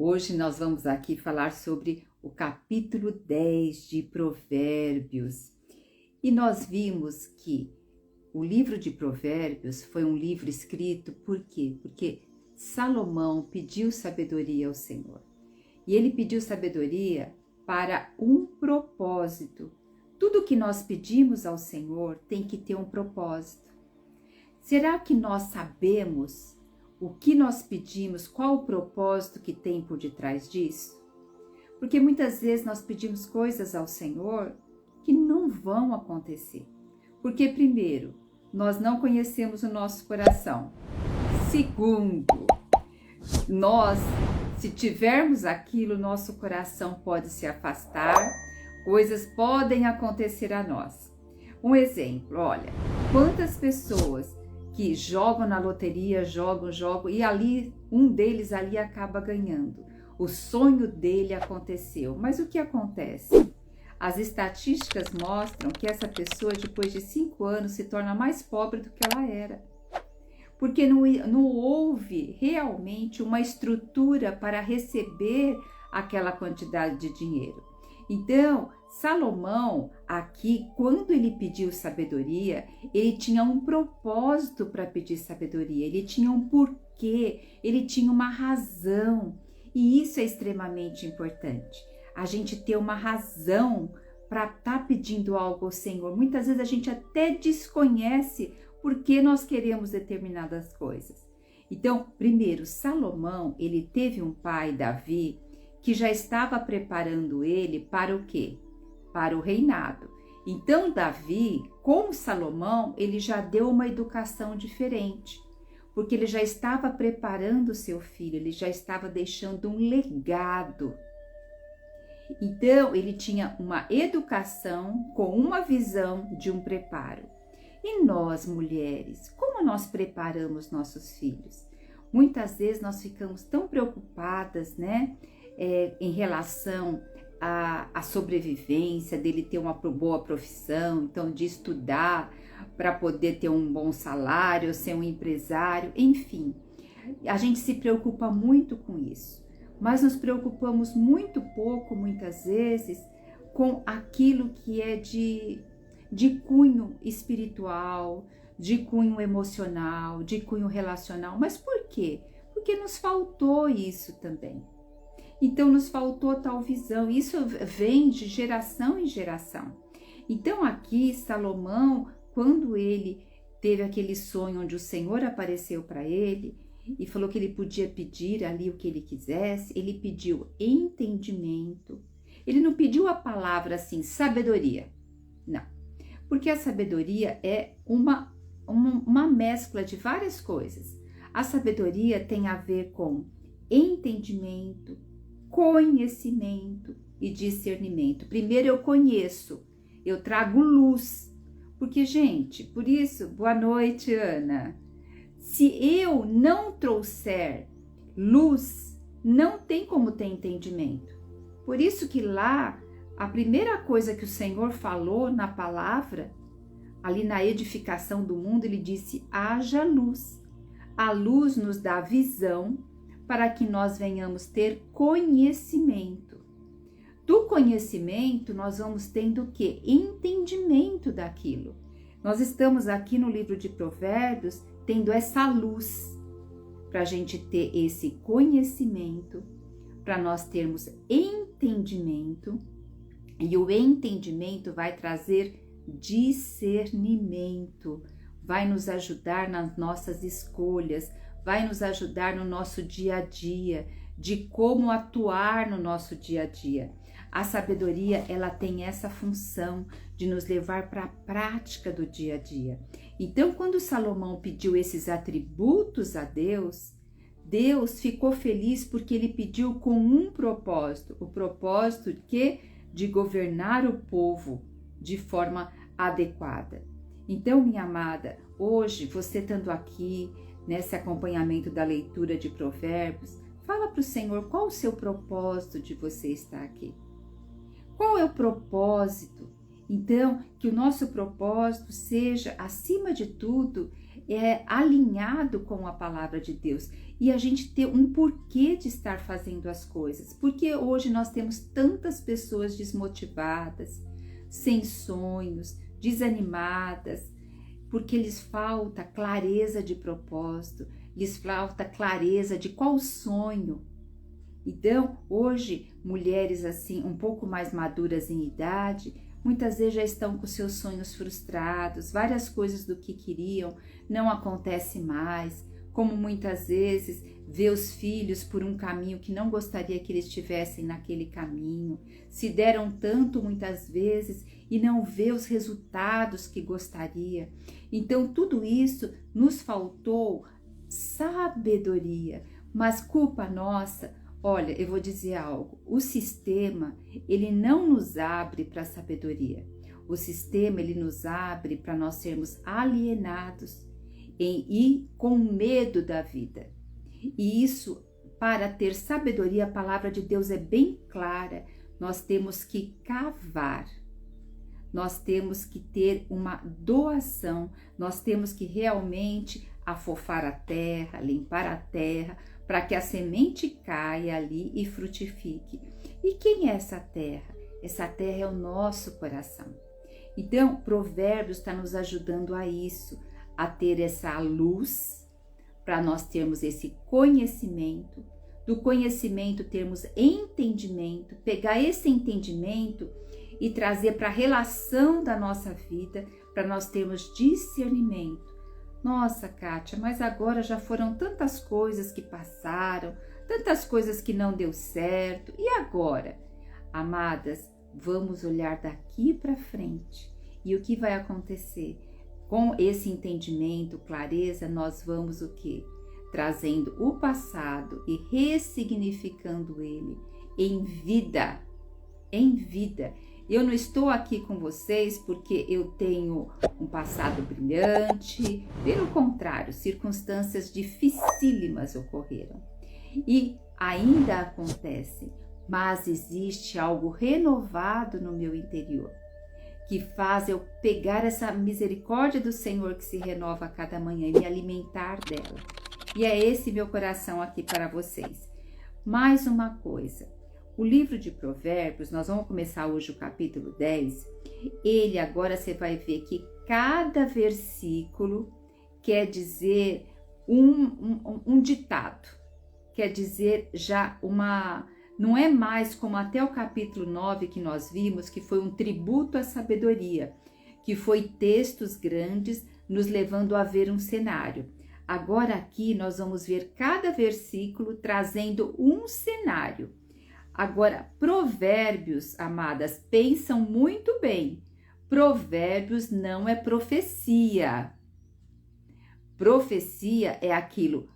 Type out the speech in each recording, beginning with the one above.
Hoje nós vamos aqui falar sobre o capítulo 10 de Provérbios. E nós vimos que o livro de Provérbios foi um livro escrito por quê? Porque Salomão pediu sabedoria ao Senhor. E ele pediu sabedoria para um propósito. Tudo que nós pedimos ao Senhor tem que ter um propósito. Será que nós sabemos o que nós pedimos, qual o propósito que tem por detrás disso? Porque muitas vezes nós pedimos coisas ao Senhor que não vão acontecer. Porque primeiro, nós não conhecemos o nosso coração. Segundo, se tivermos aquilo, nosso coração pode se afastar, coisas podem acontecer a nós. Um exemplo, olha, quantas pessoas que jogam na loteria, jogam, e ali, um deles ali acaba ganhando. O sonho dele aconteceu, mas o que acontece? As estatísticas mostram que essa pessoa, depois de 5 anos, se torna mais pobre do que ela era. Porque não houve realmente uma estrutura para receber aquela quantidade de dinheiro. Então, Salomão, aqui, quando ele pediu sabedoria, ele tinha um propósito para pedir sabedoria, ele tinha um porquê, ele tinha uma razão. E isso é extremamente importante, a gente ter uma razão para estar pedindo algo ao Senhor. Muitas vezes a gente até desconhece por que nós queremos determinadas coisas. Então, primeiro, Salomão, ele teve um pai, Davi, que já estava preparando ele para o quê? Para o reinado. Então, Davi, com Salomão, ele já deu uma educação diferente, porque ele já estava preparando seu filho, ele já estava deixando um legado. Então, ele tinha uma educação com uma visão de um preparo. E nós, mulheres, como nós preparamos nossos filhos? Muitas vezes nós ficamos tão preocupadas, né? Em relação à sobrevivência, dele ter uma boa profissão, então de estudar para poder ter um bom salário, ser um empresário, enfim. A gente se preocupa muito com isso, mas nos preocupamos muito pouco, muitas vezes, com aquilo que é de cunho espiritual, de cunho emocional, de cunho relacional. Mas por quê? Porque nos faltou isso também. Então, nos faltou tal visão. Isso vem de geração em geração. Então, aqui, Salomão, quando ele teve aquele sonho onde o Senhor apareceu para ele e falou que ele podia pedir ali o que ele quisesse, ele pediu entendimento. Ele não pediu a palavra assim, sabedoria. Não. Porque a sabedoria é uma mescla de várias coisas. A sabedoria tem a ver com entendimento, conhecimento e discernimento. Primeiro eu conheço, eu trago luz. Porque, gente, por isso, boa noite, Ana. Se eu não trouxer luz, não tem como ter entendimento. Por isso que lá, a primeira coisa que o Senhor falou na palavra, ali na edificação do mundo, ele disse, haja luz. A luz nos dá visão para que nós venhamos ter conhecimento. Do conhecimento, nós vamos tendo o quê? Entendimento daquilo. Nós estamos aqui no livro de Provérbios tendo essa luz para a gente ter esse conhecimento, para nós termos entendimento, e o entendimento vai trazer discernimento, vai nos ajudar nas nossas escolhas, vai nos ajudar no nosso dia a dia, de como atuar no nosso dia a dia. A sabedoria, ela tem essa função de nos levar para a prática do dia a dia. Então, quando Salomão pediu esses atributos a Deus, Deus ficou feliz porque ele pediu com um propósito, o propósito de governar o povo de forma adequada. Então, minha amada, hoje, você estando aqui, nesse acompanhamento da leitura de Provérbios, fala para o Senhor qual o seu propósito de você estar aqui. Qual é o propósito? Então, que o nosso propósito seja, acima de tudo, alinhado com a palavra de Deus e a gente ter um porquê de estar fazendo as coisas. Porque hoje nós temos tantas pessoas desmotivadas, sem sonhos, desanimadas, porque lhes falta clareza de propósito, lhes falta clareza de qual sonho. Então, hoje, mulheres assim, um pouco mais maduras em idade, muitas vezes já estão com seus sonhos frustrados, várias coisas do que queriam não acontece mais, como muitas vezes vê os filhos por um caminho que não gostaria que eles estivessem naquele caminho, se deram tanto muitas vezes e não vê os resultados que gostaria. Então tudo isso nos faltou sabedoria, mas culpa nossa. Olha, eu vou dizer algo, o sistema, ele não nos abre para a sabedoria. O sistema, ele nos abre para nós sermos alienados e com medo da vida. E isso, para ter sabedoria, a palavra de Deus é bem clara, nós temos que cavar. Nós temos que ter uma doação, nós temos que realmente afofar a terra, limpar a terra, para que a semente caia ali e frutifique. E quem é essa terra? Essa terra é o nosso coração. Então, Provérbios está nos ajudando a isso, a ter essa luz, para nós termos esse conhecimento, do conhecimento termos entendimento, pegar esse entendimento e trazer para a relação da nossa vida, para nós termos discernimento. Nossa, Kátia, mas agora já foram tantas coisas que passaram, tantas coisas que não deu certo. E agora? Amadas, vamos olhar daqui para frente. E o que vai acontecer? Com esse entendimento, clareza, nós vamos o quê? Trazendo o passado e ressignificando ele em vida. Em vida. Eu não estou aqui com vocês porque eu tenho um passado brilhante, pelo contrário, circunstâncias dificílimas ocorreram e ainda acontecem, mas existe algo renovado no meu interior, que faz eu pegar essa misericórdia do Senhor que se renova a cada manhã e me alimentar dela. E é esse meu coração aqui para vocês. Mais uma coisa. O livro de Provérbios, nós vamos começar hoje o capítulo 10, ele agora você vai ver que cada versículo quer dizer um ditado, quer dizer já não é mais como até o capítulo 9 que nós vimos, que foi um tributo à sabedoria, que foi textos grandes nos levando a ver um cenário. Agora aqui nós vamos ver cada versículo trazendo um cenário. Agora, Provérbios, amadas, pensam muito bem. Provérbios não é profecia. Profecia é aquilo,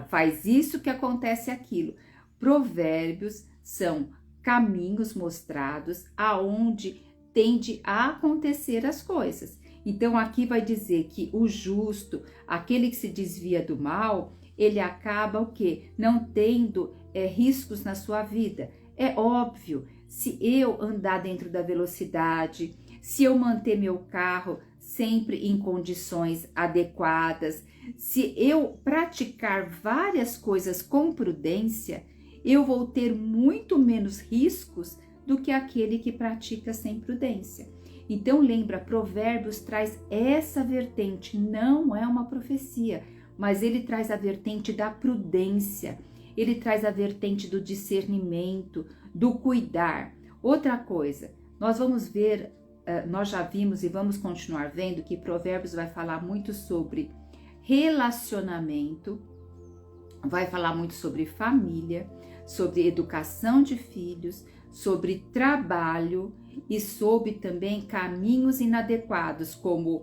faz isso que acontece aquilo. Provérbios são caminhos mostrados aonde tende a acontecer as coisas. Então, aqui vai dizer que o justo, aquele que se desvia do mal, ele acaba o quê? Não tendo riscos na sua vida. É óbvio, se eu andar dentro da velocidade, se eu manter meu carro sempre em condições adequadas, se eu praticar várias coisas com prudência, eu vou ter muito menos riscos do que aquele que pratica sem prudência. Então lembra, Provérbios traz essa vertente, não é uma profecia, mas ele traz a vertente da prudência, ele traz a vertente do discernimento, do cuidar. Outra coisa, nós vamos ver, nós já vimos e vamos continuar vendo que Provérbios vai falar muito sobre relacionamento, vai falar muito sobre família, sobre educação de filhos, sobre trabalho e sobre também caminhos inadequados, como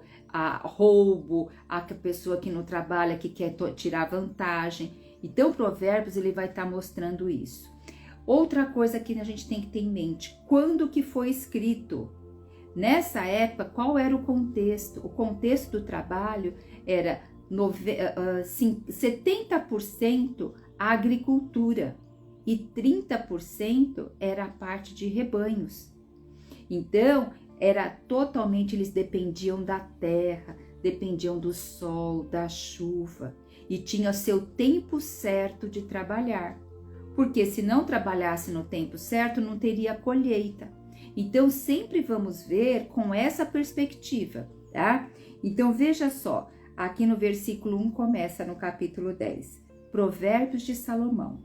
roubo, a pessoa que não trabalha, que quer tirar vantagem. Então, Provérbios, ele vai estar mostrando isso. Outra coisa que a gente tem que ter em mente, quando que foi escrito? Nessa época, qual era o contexto? O contexto do trabalho era 70% agricultura e 30% era a parte de rebanhos. Então, era totalmente, eles dependiam da terra, dependiam do sol, da chuva e tinham seu tempo certo de trabalhar. Porque se não trabalhasse no tempo certo, não teria colheita. Então, sempre vamos ver com essa perspectiva, tá? Então, veja só, aqui no versículo 1 começa no capítulo 10, Provérbios de Salomão.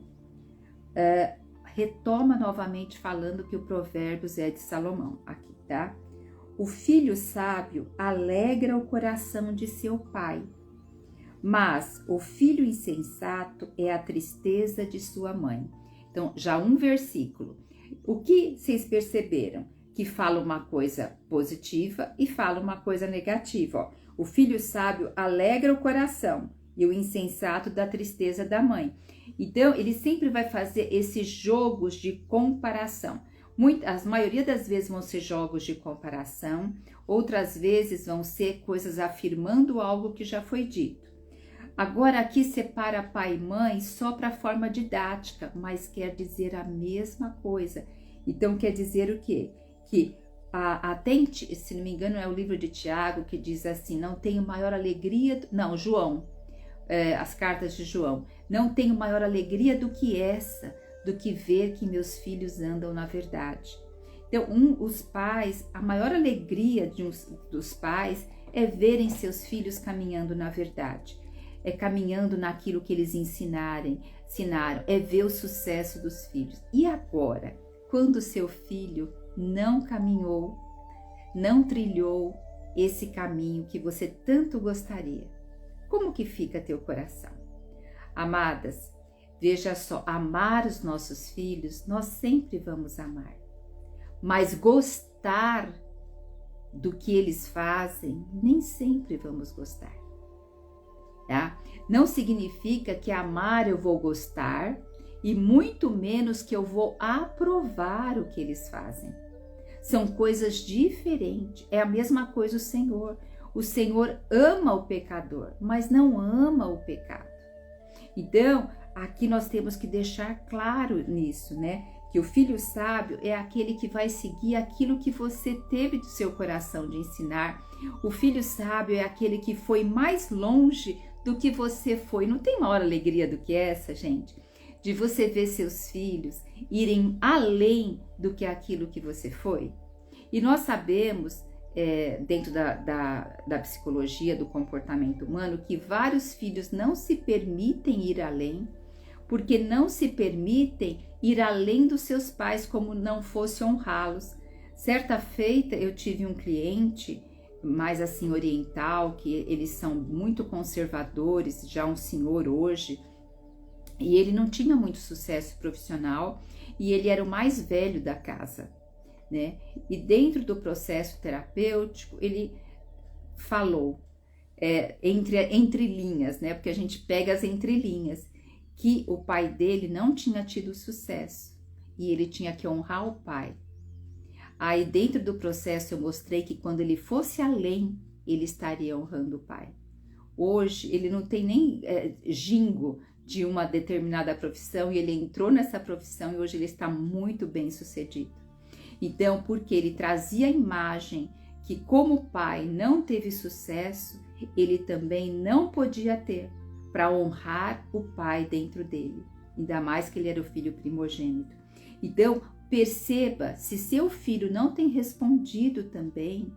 Retoma novamente falando que o Provérbios é de Salomão, aqui, tá? O filho sábio alegra o coração de seu pai, mas o filho insensato é a tristeza de sua mãe. Então, já um versículo. O que vocês perceberam? Que fala uma coisa positiva e fala uma coisa negativa. Ó. O filho sábio alegra o coração e o insensato da tristeza da mãe. Então, ele sempre vai fazer esses jogos de comparação. A maioria das vezes vão ser jogos de comparação, outras vezes vão ser coisas afirmando algo que já foi dito. Agora aqui separa pai e mãe só para forma didática, mas quer dizer a mesma coisa. Então quer dizer o quê? Que atente, se não me engano é o livro de Tiago que diz assim, não tenho maior alegria, não, João, as cartas de João, não tenho maior alegria do que essa, do que ver que meus filhos andam na verdade. Então, os pais, a maior alegria dos pais é verem seus filhos caminhando na verdade, é caminhando naquilo que eles ensinaram, é ver o sucesso dos filhos. E agora, quando seu filho não caminhou, não trilhou esse caminho que você tanto gostaria, como que fica teu coração? Amadas, veja só, amar os nossos filhos, nós sempre vamos amar. Mas gostar do que eles fazem, nem sempre vamos gostar. Tá? Não significa que amar eu vou gostar e muito menos que eu vou aprovar o que eles fazem. São coisas diferentes. É a mesma coisa o Senhor. O Senhor ama o pecador, mas não ama o pecado. Então, aqui nós temos que deixar claro nisso, né? Que o filho sábio é aquele que vai seguir aquilo que você teve do seu coração de ensinar. O filho sábio é aquele que foi mais longe do que você foi. Não tem maior alegria do que essa, gente? De você ver seus filhos irem além do que aquilo que você foi. E nós sabemos, dentro da psicologia do comportamento humano, que vários filhos não se permitem ir além, porque não se permitem ir além dos seus pais como não fosse honrá-los. Certa feita eu tive um cliente mais assim oriental, que eles são muito conservadores, já um senhor hoje, e ele não tinha muito sucesso profissional e ele era o mais velho da casa, né? E dentro do processo terapêutico ele falou, entre linhas, né? Porque a gente pega as entrelinhas, que o pai dele não tinha tido sucesso e ele tinha que honrar o pai. Aí dentro do processo eu mostrei que quando ele fosse além, ele estaria honrando o pai. Hoje ele não tem nem gingo de uma determinada profissão e ele entrou nessa profissão e hoje ele está muito bem sucedido. Então, porque ele trazia a imagem que como pai não teve sucesso, ele também não podia ter, para honrar o pai dentro dele, ainda mais que ele era o filho primogênito. Então, perceba, se seu filho não tem respondido também,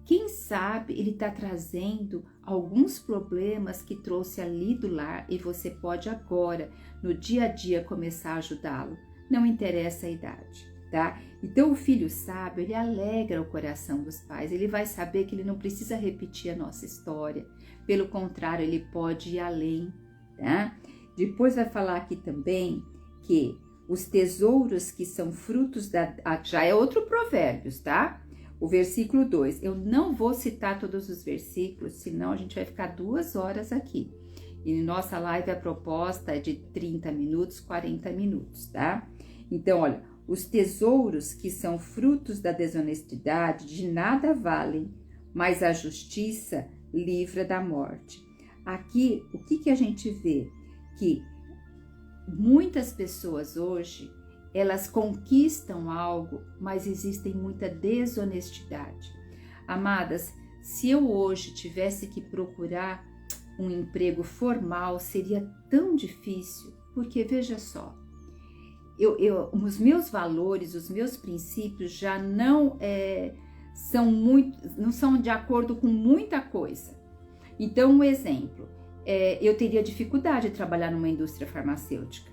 quem sabe ele está trazendo alguns problemas que trouxe ali do lar e você pode agora, no dia a dia, começar a ajudá-lo. Não interessa a idade, tá? Então, o filho sábio, ele alegra o coração dos pais. Ele vai saber que ele não precisa repetir a nossa história. Pelo contrário, ele pode ir além, tá? Depois vai falar aqui também que os tesouros que são frutos já é outro Provérbios, tá? O versículo 2, eu não vou citar todos os versículos, senão a gente vai ficar 2 horas aqui. E nossa live, a proposta é de 30 minutos, 40 minutos, tá? Então, olha, os tesouros que são frutos da desonestidade de nada valem, mas a justiça livra da morte. Aqui, o que a gente vê? Que muitas pessoas hoje, elas conquistam algo, mas existem muita desonestidade. Amadas, se eu hoje tivesse que procurar um emprego formal, seria tão difícil, porque veja só, os meus valores, os meus princípios já não são de acordo com muita coisa. Então, um exemplo, eu teria dificuldade de trabalhar numa indústria farmacêutica,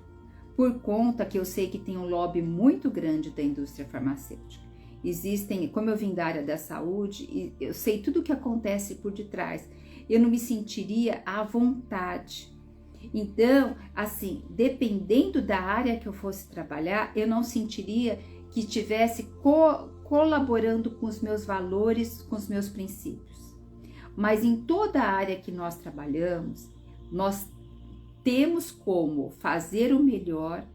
por conta que eu sei que tem um lobby muito grande da indústria farmacêutica. Existem, como eu vim da área da saúde, eu sei tudo o que acontece por detrás. Eu não me sentiria à vontade. Então, assim, dependendo da área que eu fosse trabalhar, eu não sentiria que estivesse colaborando com os meus valores, com os meus princípios. Mas em toda a área que nós trabalhamos, nós temos como fazer o melhor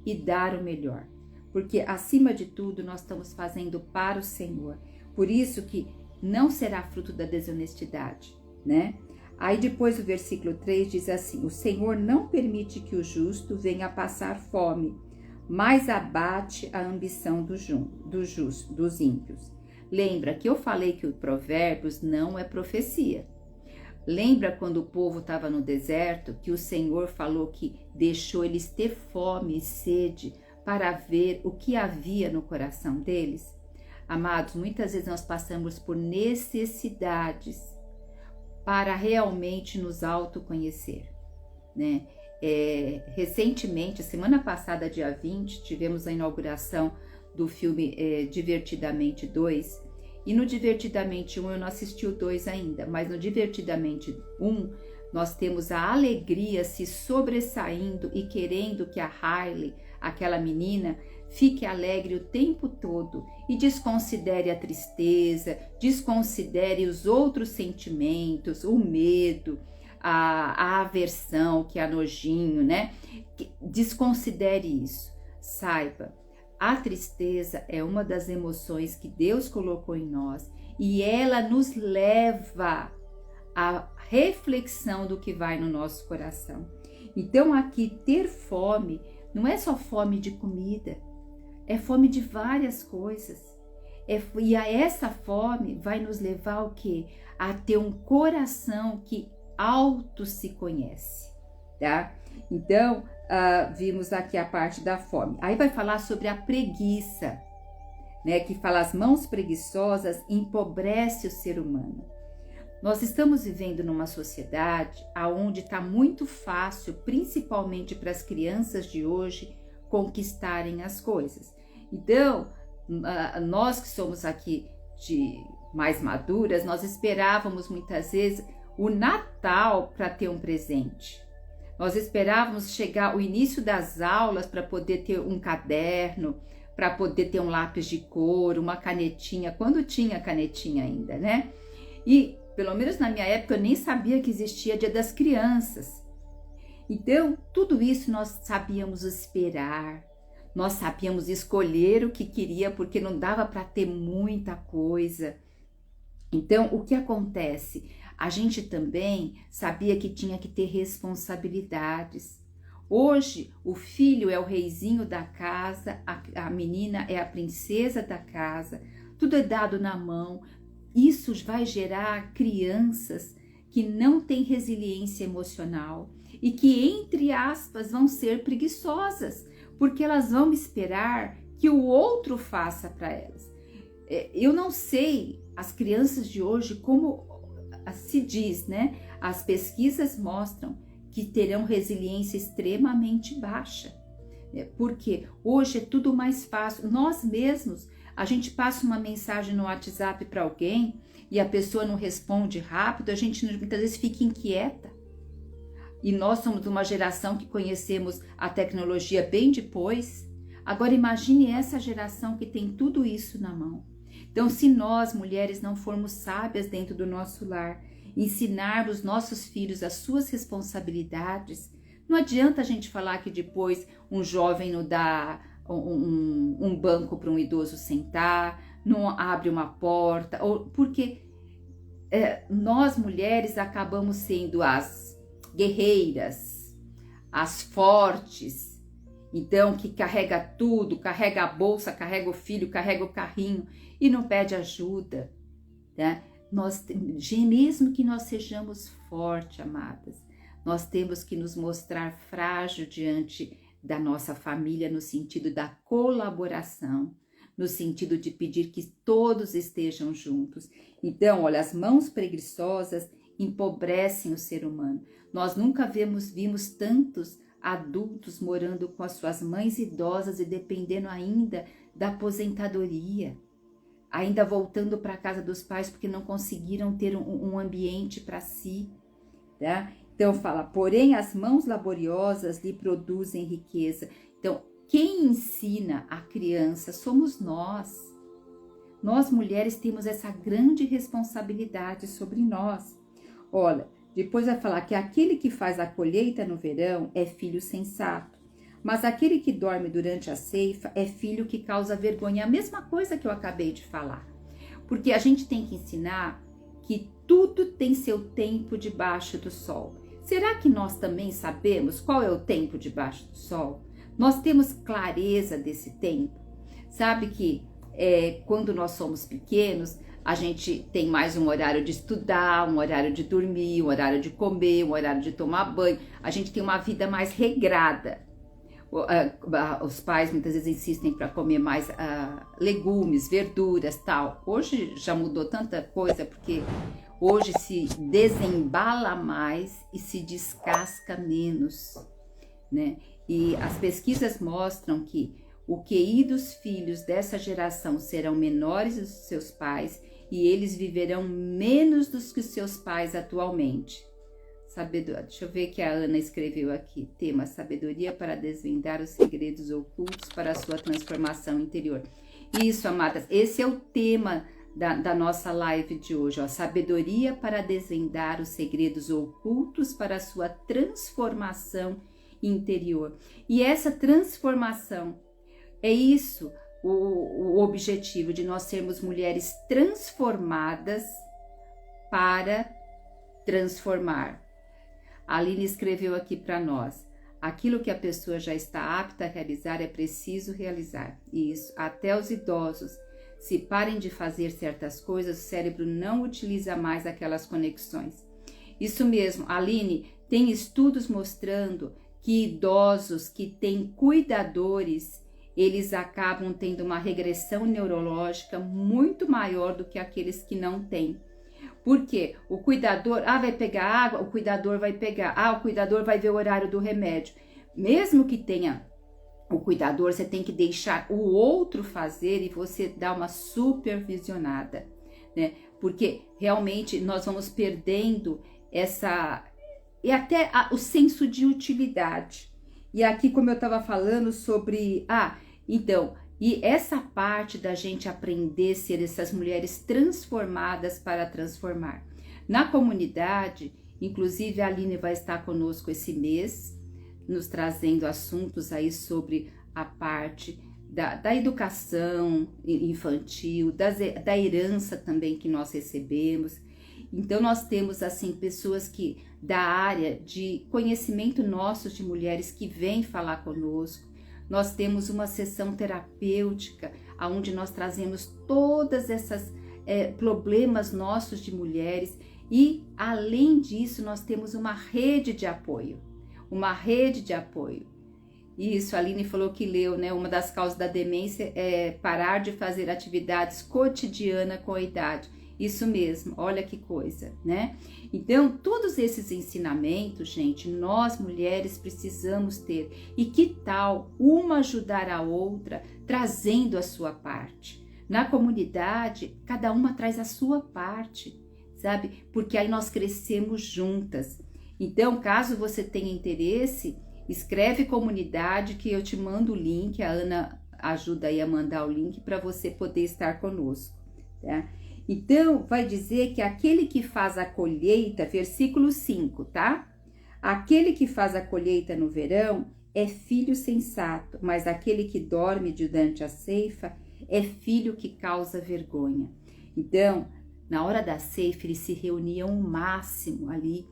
e dar o melhor. Porque, acima de tudo, nós estamos fazendo para o Senhor. Por isso que não será fruto da desonestidade, né? Aí depois o versículo 3 diz assim: o Senhor não permite que o justo venha a passar fome, mas abate a ambição dos ímpios. Lembra que eu falei que o Provérbios não é profecia. Lembra quando o povo estava no deserto, que o Senhor falou que deixou eles ter fome e sede para ver o que havia no coração deles? Amados, muitas vezes nós passamos por necessidades para realmente nos autoconhecer, né? Recentemente, semana passada, dia 20, tivemos a inauguração do filme Divertidamente 2, e no Divertidamente 1 eu não assisti o 2 ainda, mas no Divertidamente 1 nós temos a alegria se sobressaindo e querendo que a Hailey, aquela menina, fique alegre o tempo todo e desconsidere a tristeza, desconsidere os outros sentimentos, o medo, a aversão, que é nojinho, né? Desconsidere isso. Saiba, a tristeza é uma das emoções que Deus colocou em nós e ela nos leva à reflexão do que vai no nosso coração. Então, aqui, ter fome não é só fome de comida, é fome de várias coisas. E a essa fome vai nos levar ao quê? A ter um coração que auto se conhece, tá? Então, vimos aqui a parte da fome. Aí vai falar sobre a preguiça, né? Que fala: as mãos preguiçosas empobrecem o ser humano. Nós estamos vivendo numa sociedade onde está muito fácil, principalmente para as crianças de hoje, conquistarem as coisas. Então, nós que somos aqui de mais maduras, nós esperávamos muitas vezes o Natal para ter um presente. Nós esperávamos chegar o início das aulas para poder ter um caderno, para poder ter um lápis de cor, uma canetinha, quando tinha canetinha ainda, né? E, pelo menos na minha época, eu nem sabia que existia Dia das Crianças. Então, tudo isso nós sabíamos esperar, nós sabíamos escolher o que queria, porque não dava para ter muita coisa. Então, o que acontece? A gente também sabia que tinha que ter responsabilidades. Hoje, o filho é o reizinho da casa, a menina é a princesa da casa, tudo é dado na mão. Isso vai gerar crianças que não têm resiliência emocional e que, entre aspas, vão ser preguiçosas, porque elas vão esperar que o outro faça para elas. Eu não sei, as crianças de hoje, como se diz, né? As pesquisas mostram que terão resiliência extremamente baixa, porque hoje é tudo mais fácil. Nós mesmos, a gente passa uma mensagem no WhatsApp para alguém e a pessoa não responde rápido, a gente muitas vezes fica inquieta. E nós somos uma geração que conhecemos a tecnologia bem depois. Agora imagine essa geração que tem tudo isso na mão. Então, se nós, mulheres, não formos sábias dentro do nosso lar, ensinarmos nossos filhos as suas responsabilidades, não adianta a gente falar que depois um jovem não dá um banco para um idoso sentar, não abre uma porta, porque nós mulheres acabamos sendo as guerreiras, as fortes, então que carrega tudo, carrega a bolsa, carrega o filho, carrega o carrinho e não pede ajuda, né? Mesmo que nós sejamos fortes, amadas, nós temos que nos mostrar frágil diante da nossa família, no sentido da colaboração, no sentido de pedir que todos estejam juntos. Então, olha, as mãos preguiçosas empobrecem o ser humano. Nós nunca vimos tantos adultos morando com as suas mães idosas e dependendo ainda da aposentadoria, ainda voltando para a casa dos pais porque não conseguiram ter um ambiente para si, tá? Então fala, porém as mãos laboriosas lhe produzem riqueza. Então, quem ensina a criança somos nós. Nós mulheres temos essa grande responsabilidade sobre nós. Olha, depois vai falar que aquele que faz a colheita no verão é filho sensato, mas aquele que dorme durante a ceifa é filho que causa vergonha. A mesma coisa que eu acabei de falar. Porque a gente tem que ensinar que tudo tem seu tempo debaixo do sol. Será que nós também sabemos qual é o tempo debaixo do sol? Nós temos clareza desse tempo? Sabe que quando nós somos pequenos, a gente tem mais um horário de estudar, um horário de dormir, um horário de comer, um horário de tomar banho. A gente tem uma vida mais regrada. Os pais muitas vezes insistem para comer mais legumes, verduras, tal. Hoje já mudou tanta coisa, porque hoje se desembala mais e se descasca menos, né? E as pesquisas mostram que o QI dos filhos dessa geração serão menores dos seus pais e eles viverão menos do que os seus pais atualmente. Sabedoria. Deixa eu ver o que a Ana escreveu aqui. Tema: sabedoria para desvendar os segredos ocultos para a sua transformação interior. Isso, amadas, esse é o tema da nossa live de hoje. Ó. Sabedoria para desvendar os segredos ocultos para a sua transformação interior. E essa transformação, é isso o objetivo de nós sermos mulheres transformadas para transformar. A Aline escreveu aqui para nós: aquilo que a pessoa já está apta a realizar é preciso realizar. Isso, até os idosos, se parem de fazer certas coisas, o cérebro não utiliza mais aquelas conexões. Isso mesmo, Aline, tem estudos mostrando que idosos que têm cuidadores, eles acabam tendo uma regressão neurológica muito maior do que aqueles que não têm. Por quê? O cuidador, vai pegar água, o cuidador vai pegar, o cuidador vai ver o horário do remédio. Mesmo que tenha o cuidador, você tem que deixar o outro fazer e você dá uma supervisionada, né? Porque realmente nós vamos perdendo e até o senso de utilidade. E aqui, como eu estava falando sobre, e essa parte da gente aprender a ser essas mulheres transformadas para transformar. Na comunidade, inclusive a Aline vai estar conosco esse mês, nos trazendo assuntos aí sobre a parte da educação infantil, da herança também que nós recebemos. Então nós temos assim pessoas que da área de conhecimento nossos de mulheres que vêm falar conosco. Nós temos uma sessão terapêutica onde nós trazemos todas essas problemas nossos de mulheres e, além disso, nós temos uma rede de apoio. Isso, a Aline falou que leu, né? Uma das causas da demência é parar de fazer atividades cotidianas com a idade. Isso mesmo, olha que coisa, né? Então, todos esses ensinamentos, gente, nós mulheres precisamos ter. E que tal uma ajudar a outra, trazendo a sua parte? Na comunidade, cada uma traz a sua parte, sabe? Porque aí nós crescemos juntas. Então, caso você tenha interesse, escreve comunidade que eu te mando o link, a Ana ajuda aí a mandar o link para você poder estar conosco, tá? Então, vai dizer que aquele que faz a colheita, versículo 5, tá? Aquele que faz a colheita no verão é filho sensato, mas aquele que dorme durante a ceifa é filho que causa vergonha. Então, na hora da ceifa, eles se reuniam o máximo ali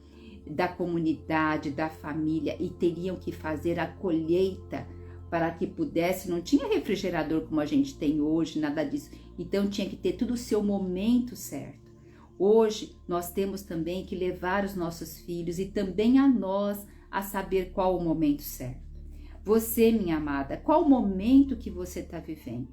da comunidade, da família e teriam que fazer a colheita para que pudesse, não tinha refrigerador como a gente tem hoje, nada disso. Então tinha que ter tudo o seu momento certo. Hoje nós temos também que levar os nossos filhos e também a nós a saber qual o momento certo. Você, minha amada, qual o momento que você está vivendo?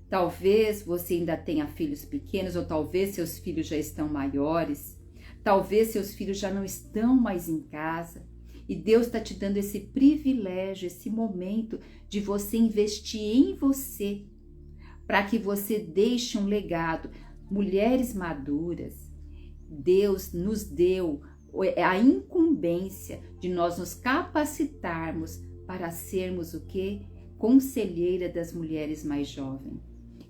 Talvez você ainda tenha filhos pequenos, ou talvez seus filhos já estão maiores, talvez seus filhos já não estão mais em casa, e Deus está te dando esse privilégio, esse momento de você investir em você, para que você deixe um legado. Mulheres maduras, Deus nos deu a incumbência de nós nos capacitarmos para sermos o quê? Conselheira das mulheres mais jovens.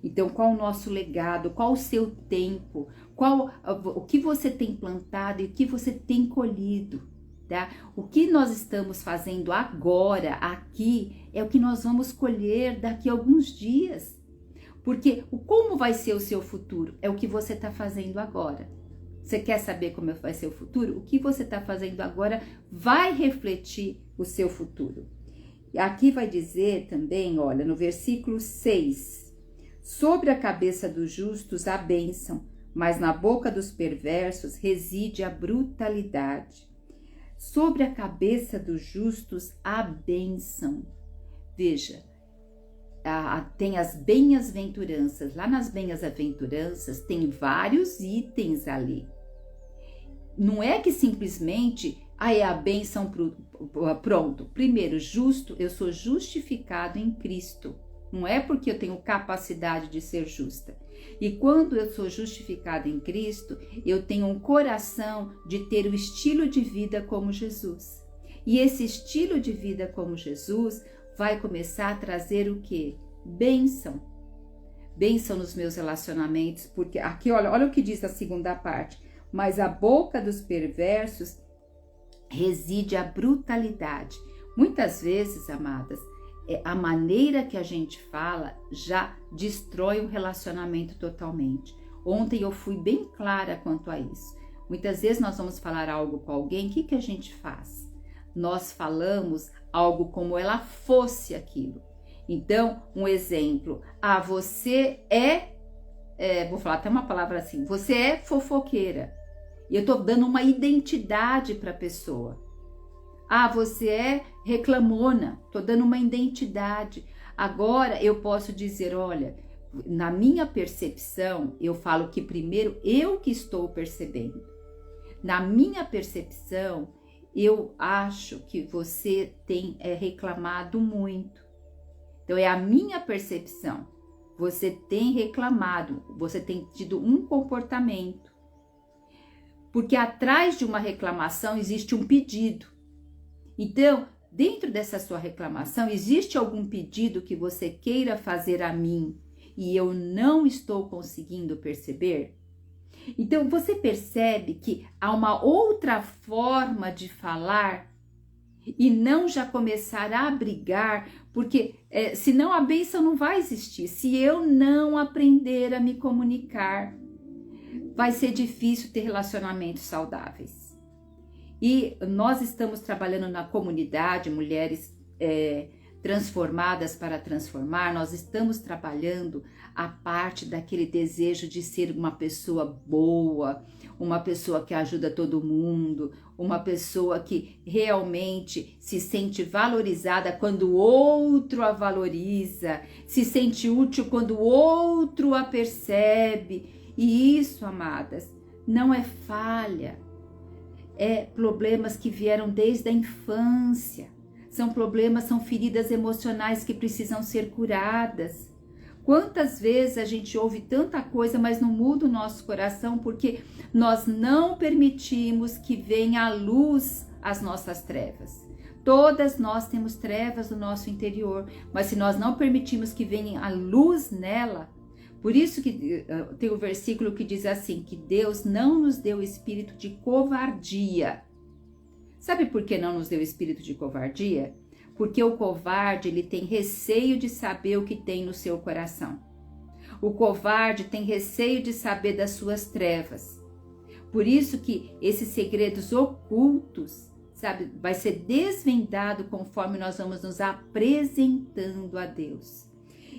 Então, qual o nosso legado? Qual o seu tempo? O que você tem plantado e o que você tem colhido? Tá? O que nós estamos fazendo agora, aqui, é o que nós vamos colher daqui a alguns dias. Porque como vai ser o seu futuro? É o que você está fazendo agora. Você quer saber como vai ser o futuro? O que você está fazendo agora vai refletir o seu futuro. E aqui vai dizer também, olha, no versículo 6, sobre a cabeça dos justos a bênção, mas na boca dos perversos reside a brutalidade. Sobre a cabeça dos justos a bênção. Veja, tem as bem-aventuranças. Lá nas bem-aventuranças tem vários itens ali. Não é que simplesmente é a bênção pronto. Primeiro, justo, eu sou justificado em Cristo. Não é porque eu tenho capacidade de ser justa. E quando eu sou justificada em Cristo, eu tenho um coração de ter o estilo de vida como Jesus. E esse estilo de vida como Jesus vai começar a trazer o quê? Bênção. Bênção nos meus relacionamentos, porque aqui, olha o que diz a segunda parte. Mas a boca dos perversos reside a brutalidade. Muitas vezes, amadas, a maneira que a gente fala já destrói o relacionamento totalmente. Ontem eu fui bem clara quanto a isso. Muitas vezes nós vamos falar algo com alguém, o que a gente faz? Nós falamos algo como ela fosse aquilo. Então, um exemplo, você vou falar até uma palavra assim, você é fofoqueira. E eu estou dando uma identidade para a pessoa. Você é reclamona, estou dando uma identidade. Agora eu posso dizer, olha, na minha percepção, eu falo que primeiro eu que estou percebendo. Na minha percepção, eu acho que você tem reclamado muito. Então é a minha percepção. Você tem reclamado, você tem tido um comportamento. Porque atrás de uma reclamação existe um pedido. Então, dentro dessa sua reclamação, existe algum pedido que você queira fazer a mim e eu não estou conseguindo perceber? Então, você percebe que há uma outra forma de falar e não já começar a brigar, porque senão a bênção não vai existir. Se eu não aprender a me comunicar, vai ser difícil ter relacionamentos saudáveis. E nós estamos trabalhando na comunidade, mulheres transformadas para transformar, nós estamos trabalhando a parte daquele desejo de ser uma pessoa boa, uma pessoa que ajuda todo mundo, uma pessoa que realmente se sente valorizada quando o outro a valoriza, se sente útil quando o outro a percebe. E isso, amadas, não é falha, é problemas que vieram desde a infância, são problemas, são feridas emocionais que precisam ser curadas. Quantas vezes a gente ouve tanta coisa, mas não muda o nosso coração porque nós não permitimos que venha à luz as nossas trevas. Todas nós temos trevas no nosso interior, mas se nós não permitimos que venha a luz nela, por isso que tem o versículo que diz assim, que Deus não nos deu espírito de covardia. Sabe por que não nos deu espírito de covardia? Porque o covarde, ele tem receio de saber o que tem no seu coração. O covarde tem receio de saber das suas trevas. Por isso que esses segredos ocultos, sabe, vai ser desvendado conforme nós vamos nos apresentando a Deus.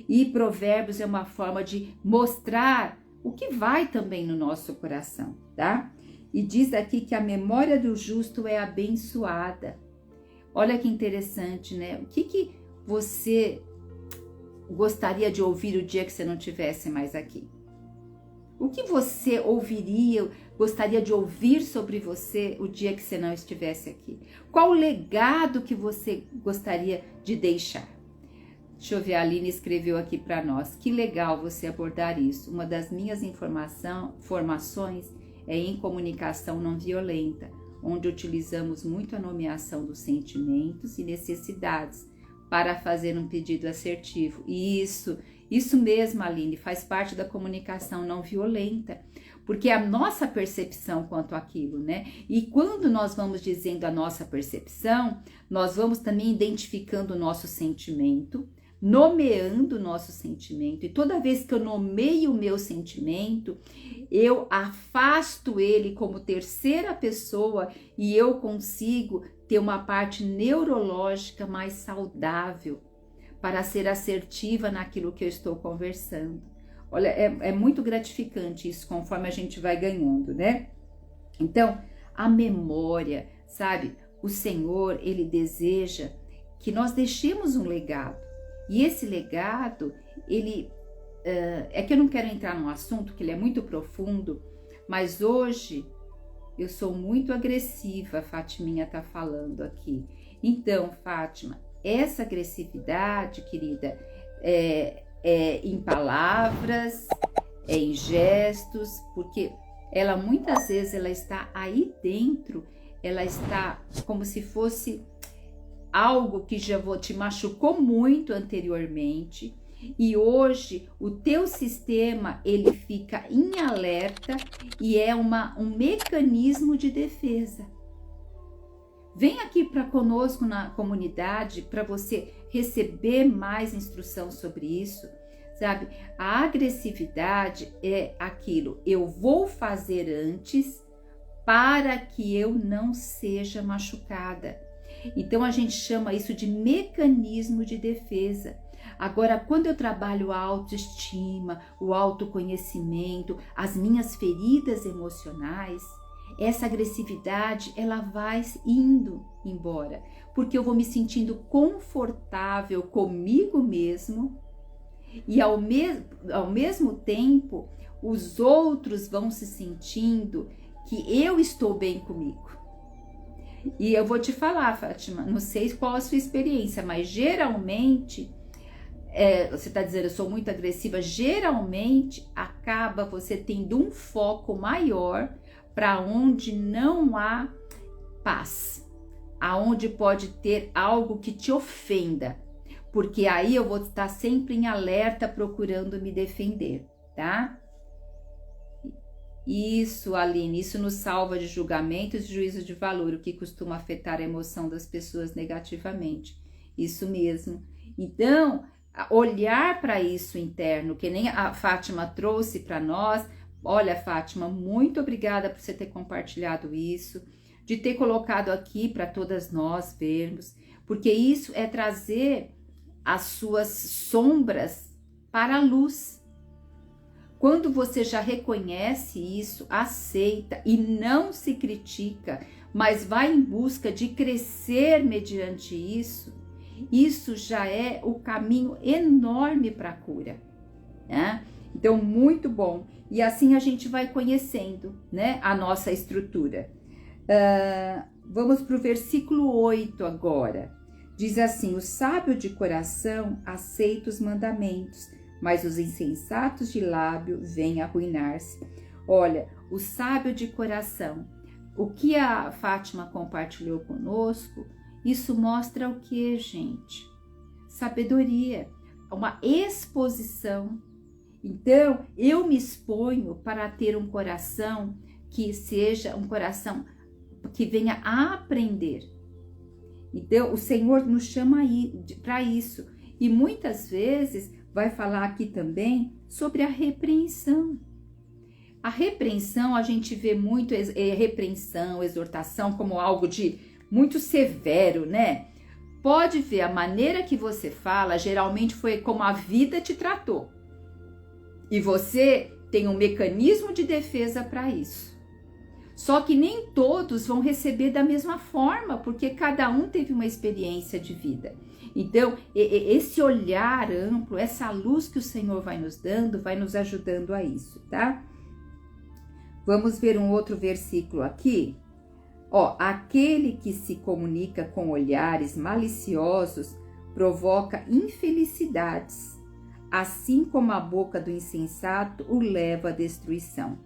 E Provérbios é uma forma de mostrar o que vai também no nosso coração, tá? E diz aqui que a memória do justo é abençoada. Olha que interessante, né? O que você gostaria de ouvir o dia que você não estivesse mais aqui? O que você gostaria de ouvir sobre você o dia que você não estivesse aqui? Qual o legado que você gostaria de deixar? Deixa eu ver, a Aline escreveu aqui para nós. Que legal você abordar isso. Uma das minhas formações é em comunicação não violenta, onde utilizamos muito a nomeação dos sentimentos e necessidades para fazer um pedido assertivo. Isso mesmo, Aline, faz parte da comunicação não violenta, porque é a nossa percepção quanto àquilo, né? E quando nós vamos dizendo a nossa percepção, nós vamos também identificando o nosso sentimento, nomeando o nosso sentimento, e toda vez que eu nomeio o meu sentimento, eu afasto ele como terceira pessoa e eu consigo ter uma parte neurológica mais saudável para ser assertiva naquilo que eu estou conversando. Olha, é muito gratificante isso conforme a gente vai ganhando, né? Então, a memória, sabe? O Senhor, Ele deseja que nós deixemos um legado. E esse legado, é que eu não quero entrar num assunto que ele é muito profundo, mas hoje eu sou muito agressiva, a Fatiminha tá falando aqui. Então, Fátima, essa agressividade, querida, é em palavras, é em gestos, porque ela muitas vezes ela está aí dentro, ela está como se fosse algo que já te machucou muito anteriormente, e hoje o teu sistema ele fica em alerta e é um mecanismo de defesa. Vem aqui para conosco na comunidade para você receber mais instrução sobre isso, sabe? A agressividade é aquilo, eu vou fazer antes para que eu não seja machucada. Então a gente chama isso de mecanismo de defesa. Agora, quando eu trabalho a autoestima, o autoconhecimento, as minhas feridas emocionais, essa agressividade ela vai indo embora, porque eu vou me sentindo confortável comigo mesmo e ao mesmo tempo os outros vão se sentindo que eu estou bem comigo. E eu vou te falar, Fátima, não sei qual a sua experiência, mas geralmente, você está dizendo eu sou muito agressiva, geralmente acaba você tendo um foco maior para onde não há paz, aonde pode ter algo que te ofenda, porque aí eu vou estar sempre em alerta procurando me defender, tá? Isso, Aline, isso nos salva de julgamentos e juízo de valor, o que costuma afetar a emoção das pessoas negativamente. Isso mesmo. Então, olhar para isso interno, que nem a Fátima trouxe para nós. Olha, Fátima, muito obrigada por você ter compartilhado isso, de ter colocado aqui para todas nós vermos, porque isso é trazer as suas sombras para a luz. Quando você já reconhece isso, aceita e não se critica, mas vai em busca de crescer mediante isso, isso já é o caminho enorme para a cura, né? Então, muito bom. E assim a gente vai conhecendo, né, a nossa estrutura. Vamos para o versículo 8 agora. Diz assim: o sábio de coração aceita os mandamentos, mas os insensatos de lábio vêm arruinar-se. Olha, o sábio de coração, o que a Fátima compartilhou conosco, isso mostra o que, gente? Sabedoria, uma exposição. Então, eu me exponho para ter um coração que seja um coração que venha a aprender. Então, o Senhor nos chama para isso. E muitas vezes vai falar aqui também sobre a repreensão. A repreensão, a gente vê muito repreensão, exortação como algo de muito severo, né? Pode ver, a maneira que você fala geralmente foi como a vida te tratou. E você tem um mecanismo de defesa para isso. Só que nem todos vão receber da mesma forma, porque cada um teve uma experiência de vida. Então, esse olhar amplo, essa luz que o Senhor vai nos dando, vai nos ajudando a isso, tá? Vamos ver um outro versículo aqui. Ó, aquele que se comunica com olhares maliciosos provoca infelicidades, assim como a boca do insensato o leva à destruição.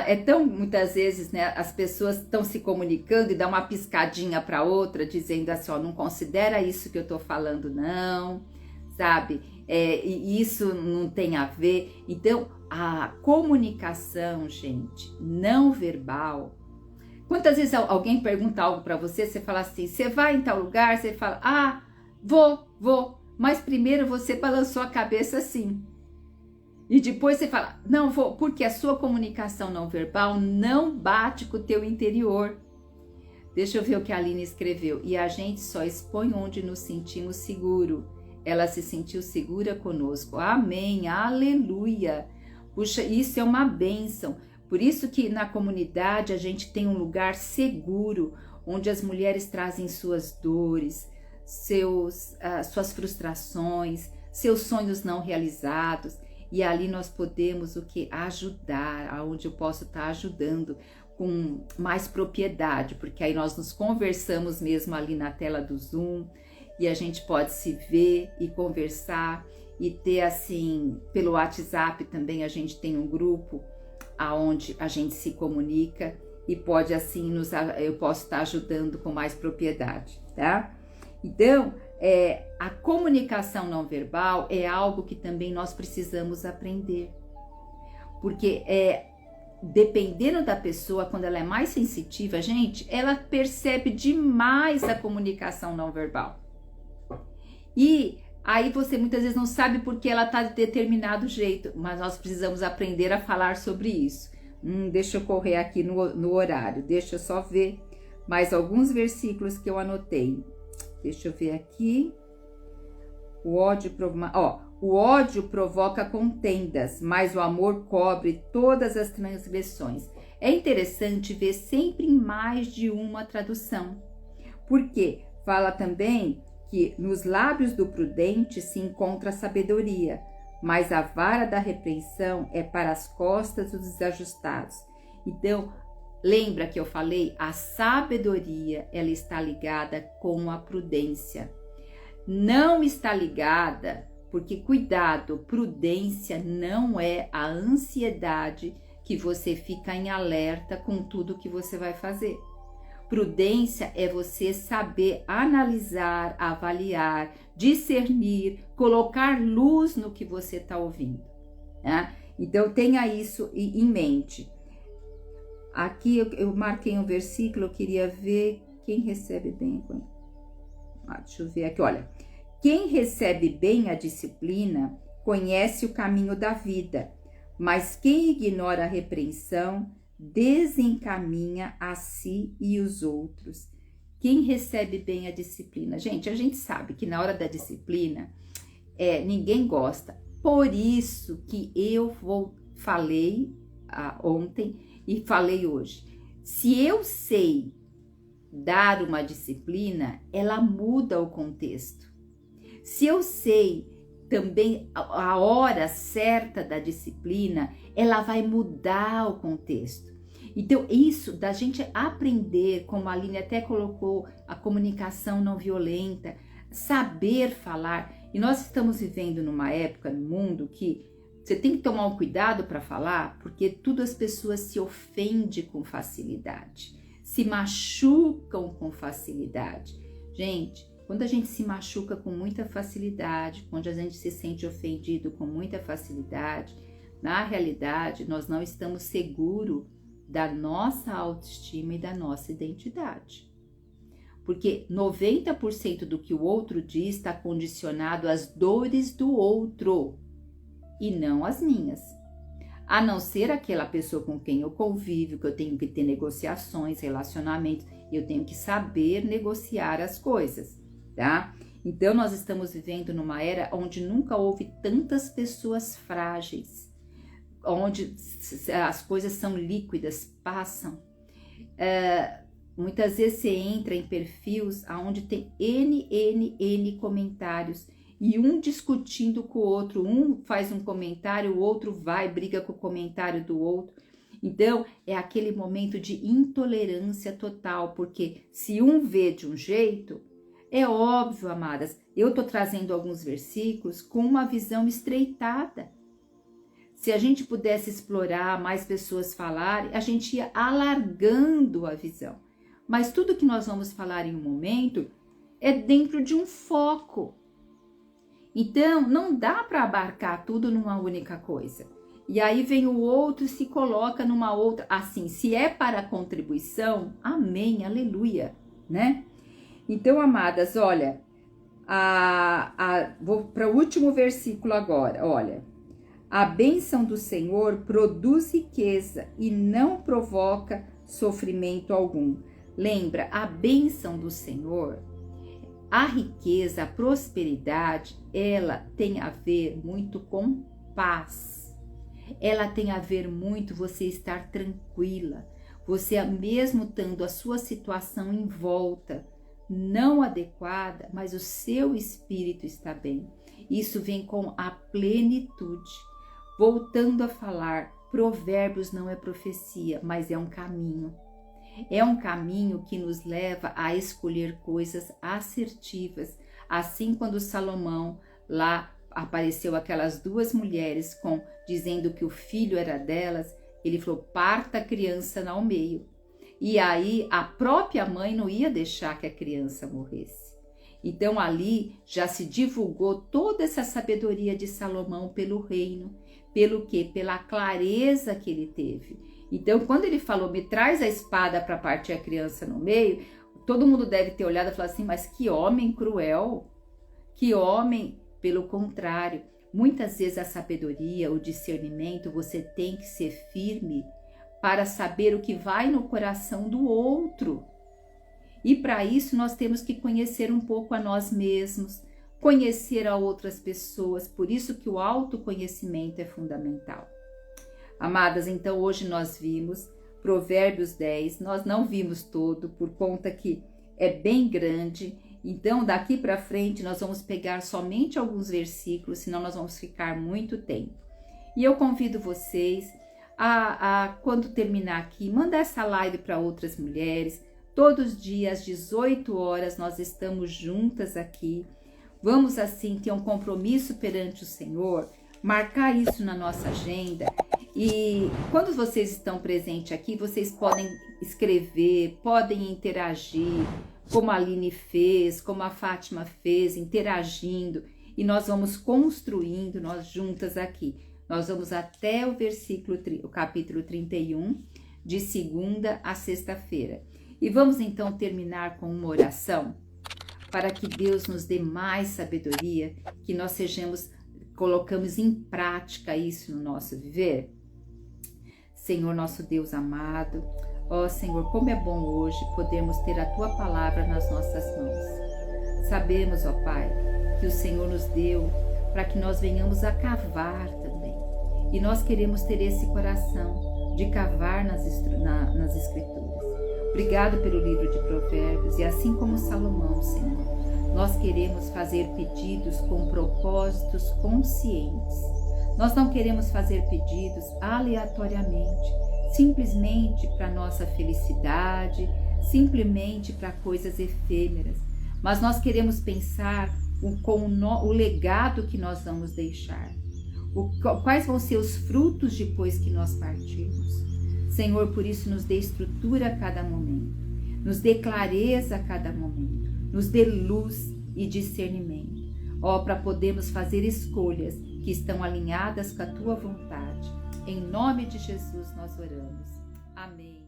É tão, muitas vezes, né, as pessoas estão se comunicando e dão uma piscadinha para outra, dizendo assim, ó, não considera isso que eu tô falando, não, sabe? E isso não tem a ver. Então, a comunicação, gente, não verbal. Quantas vezes alguém pergunta algo para você, você fala assim, você vai em tal lugar, você fala, ah, vou, mas primeiro você balançou a cabeça assim. E depois você fala, não vou, porque a sua comunicação não verbal não bate com o teu interior. Deixa eu ver o que a Aline escreveu. E a gente só expõe onde nos sentimos seguro. Ela se sentiu segura conosco. Amém, aleluia. Puxa, isso é uma bênção. Por isso que na comunidade a gente tem um lugar seguro, onde as mulheres trazem suas dores, suas frustrações, seus sonhos não realizados. E ali nós podemos ajudar, aonde eu posso estar ajudando com mais propriedade, porque aí nós nos conversamos mesmo ali na tela do Zoom e a gente pode se ver e conversar e ter assim, pelo WhatsApp também a gente tem um grupo aonde a gente se comunica e pode assim, eu posso estar ajudando com mais propriedade, tá? Então, a comunicação não verbal é algo que também nós precisamos aprender. Porque dependendo da pessoa, quando ela é mais sensitiva, gente, ela percebe demais a comunicação não verbal. E aí você muitas vezes não sabe porque ela está de determinado jeito, mas nós precisamos aprender a falar sobre isso. Deixa eu correr aqui no horário, deixa eu só ver mais alguns versículos que eu anotei. Deixa eu ver aqui. O ódio provoca contendas, mas o amor cobre todas as transgressões. É interessante ver sempre em mais de uma tradução. Porque fala também que nos lábios do prudente se encontra a sabedoria, mas a vara da repreensão é para as costas dos desajustados. Então, lembra que eu falei? A sabedoria, ela está ligada com a prudência. Não está ligada, porque cuidado, prudência não é a ansiedade que você fica em alerta com tudo que você vai fazer. Prudência é você saber analisar, avaliar, discernir, colocar luz no que você está ouvindo, né? Então tenha isso em mente. Aqui eu marquei um versículo, eu queria ver quem recebe bem. Deixa eu ver aqui, olha. Quem recebe bem a disciplina conhece o caminho da vida, mas quem ignora a repreensão desencaminha a si e os outros. Quem recebe bem a disciplina? Gente, a gente sabe que na hora da disciplina, ninguém gosta. Por isso que eu falei ontem e falei hoje. Se eu sei dar uma disciplina, ela muda o contexto. Se eu sei também a hora certa da disciplina, ela vai mudar o contexto. Então, isso da gente aprender, como a Aline até colocou, a comunicação não violenta, saber falar. E nós estamos vivendo numa época no mundo que você tem que tomar um cuidado para falar, porque tudo as pessoas se ofendem com facilidade, se machucam com facilidade. Gente, quando a gente se machuca com muita facilidade, quando a gente se sente ofendido com muita facilidade, na realidade nós não estamos seguros da nossa autoestima e da nossa identidade. Porque 90% do que o outro diz está condicionado às dores do outro e não às minhas. A não ser aquela pessoa com quem eu convivo, que eu tenho que ter negociações, relacionamentos, eu tenho que saber negociar as coisas, tá? Então nós estamos vivendo numa era onde nunca houve tantas pessoas frágeis, onde as coisas são líquidas, passam. Muitas vezes você entra em perfis onde tem N comentários e um discutindo com o outro, um faz um comentário, o outro vai, briga com o comentário do outro. Então, é aquele momento de intolerância total, porque se um vê de um jeito, é óbvio, amadas, eu estou trazendo alguns versículos com uma visão estreitada. Se a gente pudesse explorar, mais pessoas falarem, a gente ia alargando a visão. Mas tudo que nós vamos falar em um momento é dentro de um foco. Então, não dá para abarcar tudo numa única coisa. E aí vem o outro e se coloca numa outra. Assim, se é para contribuição, amém, aleluia, né? Então, amadas, olha, vou para o último versículo agora, olha. A bênção do Senhor produz riqueza e não provoca sofrimento algum. Lembra, a bênção do Senhor, a riqueza, a prosperidade, ela tem a ver muito com paz. Ela tem a ver muito você estar tranquila. Você mesmo estando a sua situação em volta, não adequada, mas o seu espírito está bem. Isso vem com a plenitude. Voltando a falar, Provérbios não é profecia, mas é um caminho. É um caminho que nos leva a escolher coisas assertivas. Assim, quando Salomão, lá apareceu aquelas duas mulheres dizendo que o filho era delas, ele falou, parta a criança ao meio. E aí a própria mãe não ia deixar que a criança morresse. Então ali já se divulgou toda essa sabedoria de Salomão pelo reino. Pelo quê? Pela clareza que ele teve. Então, quando ele falou, me traz a espada para partir a criança no meio, todo mundo deve ter olhado e falado assim, mas que homem cruel, que homem, pelo contrário. Muitas vezes a sabedoria, o discernimento, você tem que ser firme para saber o que vai no coração do outro. E para isso nós temos que conhecer um pouco a nós mesmos, conhecer a outras pessoas, por isso que o autoconhecimento é fundamental. Amadas, então hoje nós vimos Provérbios 10, nós não vimos todo, por conta que é bem grande, então daqui para frente nós vamos pegar somente alguns versículos, senão nós vamos ficar muito tempo. E eu convido vocês quando terminar aqui, mandar essa live para outras mulheres, todos os dias às 18 horas nós estamos juntas aqui. Vamos assim ter um compromisso perante o Senhor, marcar isso na nossa agenda e quando vocês estão presentes aqui, vocês podem escrever, podem interagir, como a Aline fez, como a Fátima fez, interagindo e nós vamos construindo, nós juntas aqui. Nós vamos até o capítulo 31, de segunda a sexta-feira. E vamos então terminar com uma oração para que Deus nos dê mais sabedoria, que nós colocamos em prática isso no nosso viver. Senhor, nosso Deus amado, ó Senhor, como é bom hoje podermos ter a Tua palavra nas nossas mãos. Sabemos, ó Pai, que o Senhor nos deu para que nós venhamos a cavar também. E nós queremos ter esse coração de cavar nas Escrituras. Obrigado pelo livro de Provérbios e assim como Salomão, Senhor, nós queremos fazer pedidos com propósitos conscientes. Nós não queremos fazer pedidos aleatoriamente, simplesmente para nossa felicidade, simplesmente para coisas efêmeras, mas nós queremos pensar com o legado que nós vamos deixar. Quais vão ser os frutos depois que nós partirmos? Senhor, por isso nos dê estrutura a cada momento, nos dê clareza a cada momento, nos dê luz e discernimento, para podermos fazer escolhas que estão alinhadas com a Tua vontade. Em nome de Jesus nós oramos. Amém.